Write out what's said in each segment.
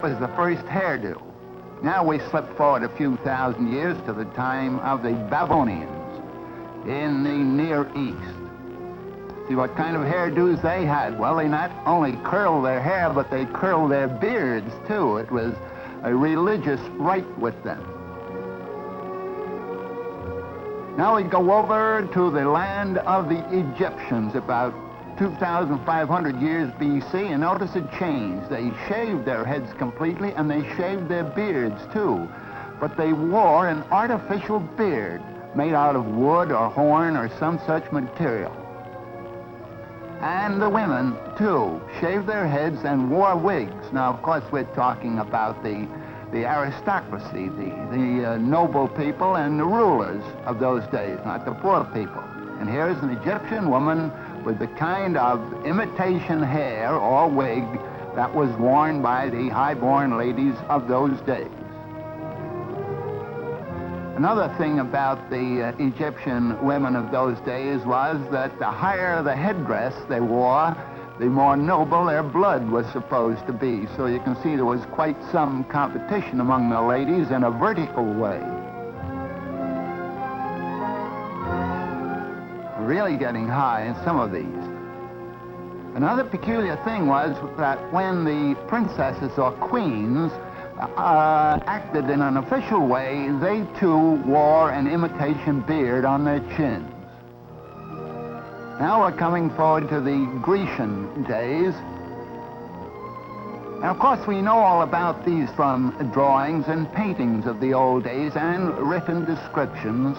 Was the first hairdo. Now we slip forward a few thousand years to the time of the Babylonians in the Near East. See what kind of hairdos they had. Well, they not only curled their hair, but they curled their beards, too. It was a religious rite with them. Now we go over to the land of the Egyptians, about 2,500 years BC, and notice a change. They shaved their heads completely, and they shaved their beards, too. But they wore an artificial beard made out of wood or horn or some such material. And the women, too, shaved their heads and wore wigs. Now, of course, we're talking about the aristocracy, the noble people and the rulers of those days, not the poor people. And here's an Egyptian woman with the kind of imitation hair or wig that was worn by the high-born ladies of those days. Another thing about the Egyptian women of those days was that the higher the headdress they wore, the more noble their blood was supposed to be. So you can see there was quite some competition among the ladies in a vertical way. Really getting high in some of these. Another peculiar thing was that when the princesses or queens acted in an official way, they too wore an imitation beard on their chins. Now we're coming forward to the Grecian days. And of course we know all about these from drawings and paintings of the old days and written descriptions.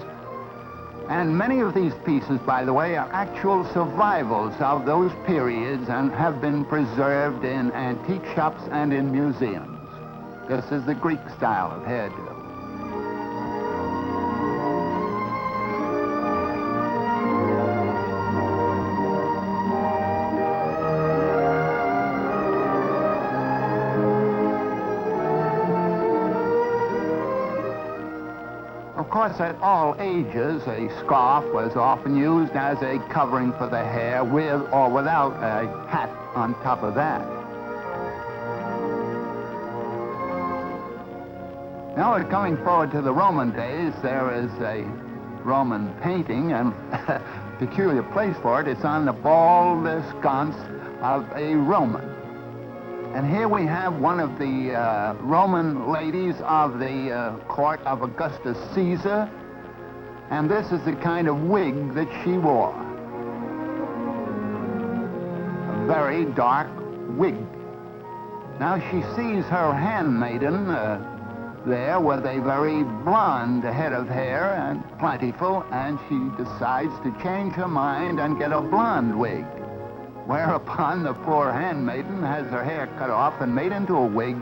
And many of these pieces, by the way, are actual survivals of those periods and have been preserved in antique shops and in museums. This is the Greek style of hairdo. Of course, at all ages, a scarf was often used as a covering for the hair, with or without a hat on top of that. Now we're coming forward to the Roman days. There is a Roman painting, and a peculiar place for it. It's on the bald sconce of a Roman. And here we have one of the Roman ladies of the court of Augustus Caesar, and this is the kind of wig that she wore. A very dark wig. Now she sees her handmaiden there with a very blonde head of hair and plentiful, and she decides to change her mind and get a blonde wig. Whereupon the poor handmaiden has her hair cut off and made into a wig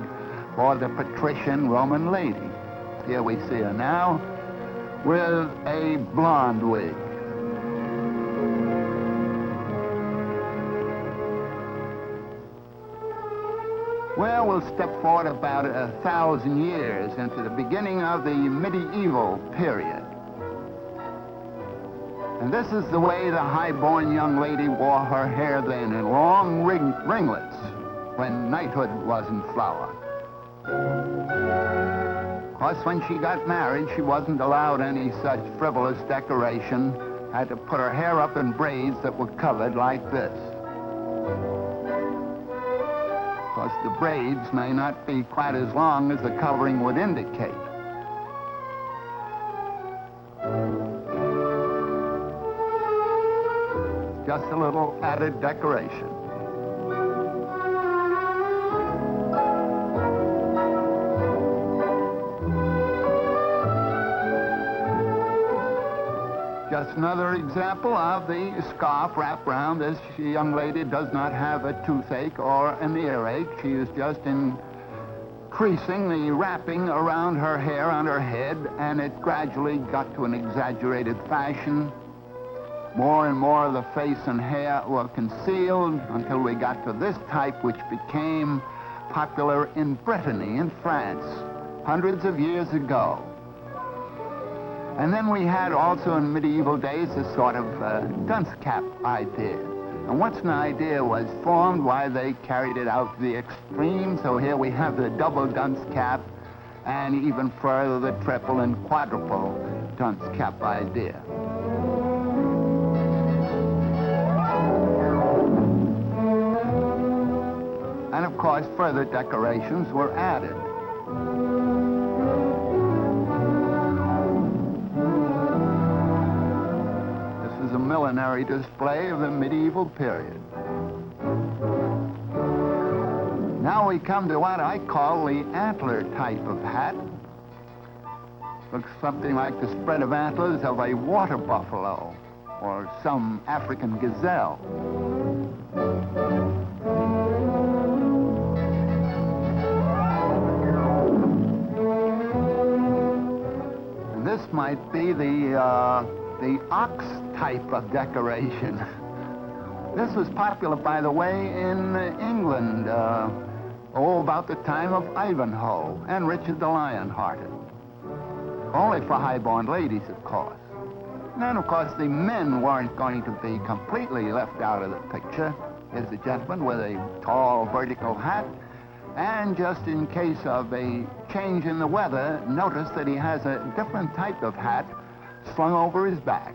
for the patrician Roman lady. Here we see her now with a blonde wig. Well, we'll step forward about 1,000 years into the beginning of the medieval period. And this is the way the high-born young lady wore her hair then, in long ringlets, when knighthood was in flower. Of course, when she got married, she wasn't allowed any such frivolous decoration. Had to put her hair up in braids that were covered like this. Of course, the braids may not be quite as long as the covering would indicate. Just a little added decoration. Just another example of the scarf wrapped around. This young lady does not have a toothache or an earache. She is just increasing the wrapping around her hair on her head, and it gradually got to an exaggerated fashion. More and more of the face and hair were concealed until we got to this type, which became popular in Brittany, in France, hundreds of years ago. And then we had also in medieval days a sort of dunce cap idea. And once an idea was formed, why, they carried it out to the extreme. So here we have the double dunce cap, and even further the triple and quadruple dunce cap idea. And of course, further decorations were added. This is a millinery display of the medieval period. Now we come to what I call the antler type of hat. Looks something like the spread of antlers of a water buffalo or some African gazelle. And this might be the ox type of decoration. This was popular, by the way, in England, about the time of Ivanhoe and Richard the Lionhearted. Only for high-born ladies, of course. And then, of course, the men weren't going to be completely left out of the picture. Here's a gentleman with a tall vertical hat, and just in case of a change in the weather, notice that he has a different type of hat slung over his back.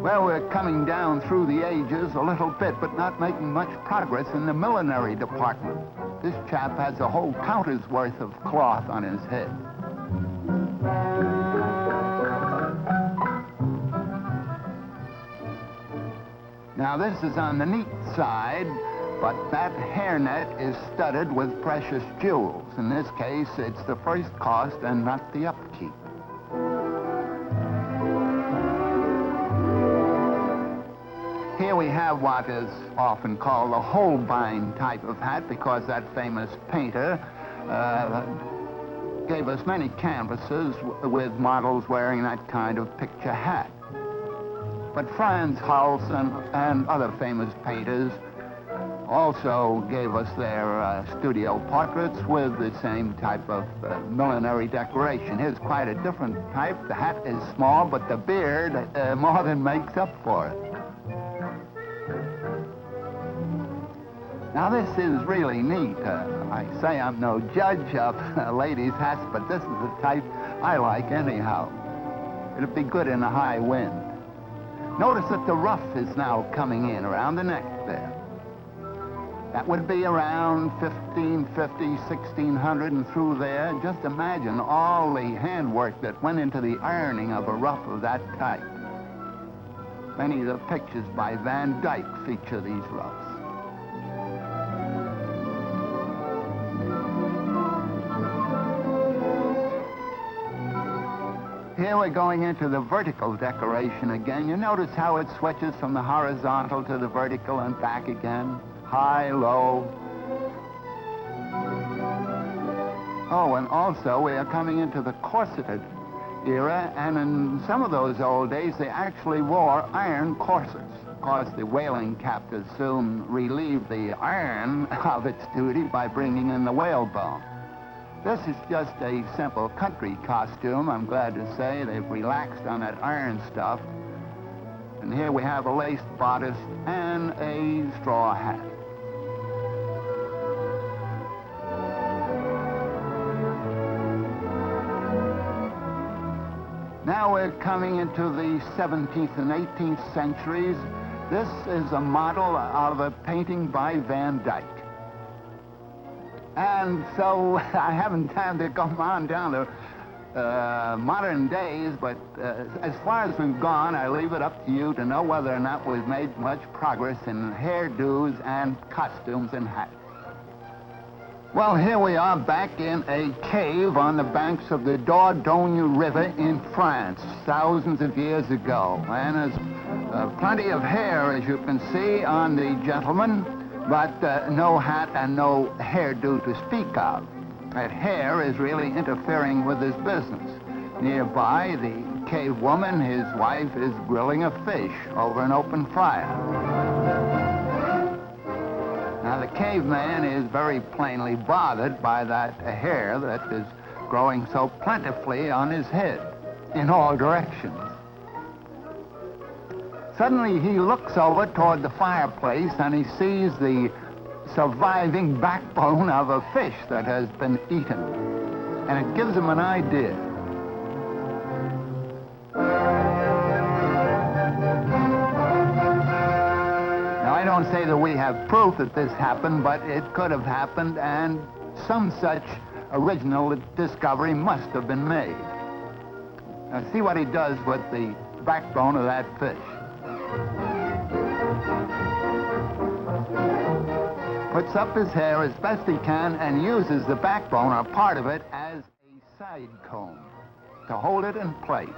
Well, we're coming down through the ages a little bit, but not making much progress in the millinery department. This chap has a whole counter's worth of cloth on his head. Now, this is on the neat side, but that hairnet is studded with precious jewels. In this case, it's the first cost and not the upkeep. Here we have what is often called the Holbein type of hat, because that famous painter gave us many canvases with models wearing that kind of picture hat. But Franz Hals and other famous painters also gave us their studio portraits with the same type of millinery decoration. Here's quite a different type. The hat is small, but the beard more than makes up for it. Now, this is really neat. I say I'm no judge of ladies' hats, but this is the type I like anyhow. It'd be good in a high wind. Notice that the ruff is now coming in around the neck there. That would be around 1550, 1600 and through there. Just imagine all the handwork that went into the ironing of a ruff of that type. Many of the pictures by Van Dyck feature these ruffs. Here we're going into the vertical decoration again. You notice how it switches from the horizontal to the vertical and back again. High, low. Oh, and also we are coming into the corseted era, and in some of those old days they actually wore iron corsets. Of course, the whaling captors soon relieved the iron of its duty by bringing in the whalebone. This is just a simple country costume, I'm glad to say. They've relaxed on that iron stuff. And here we have a laced bodice and a straw hat. Now we're coming into the 17th and 18th centuries. This is a model of a painting by Van Dyck. And so I haven't time to come on down to modern days, but as far as we've gone, I leave it up to you to know whether or not we've made much progress in hairdos and costumes and hats. Well, here we are back in a cave on the banks of the Dordogne River in France, thousands of years ago. And there's plenty of hair, as you can see, on the gentleman, but no hat and no hairdo to speak of. That hair is really interfering with his business. Nearby, the cave woman, his wife, is grilling a fish over an open fire. Now, the caveman is very plainly bothered by that hair that is growing so plentifully on his head. in all directions. Suddenly he looks over toward the fireplace and he sees the surviving backbone of a fish that has been eaten. And it gives him an idea. Now, I don't say that we have proof that this happened, but it could have happened, and some such original discovery must have been made. Now, see what he does with the backbone of that fish. Puts up his hair as best he can and uses the backbone, or part of it, as a side comb to hold it in place.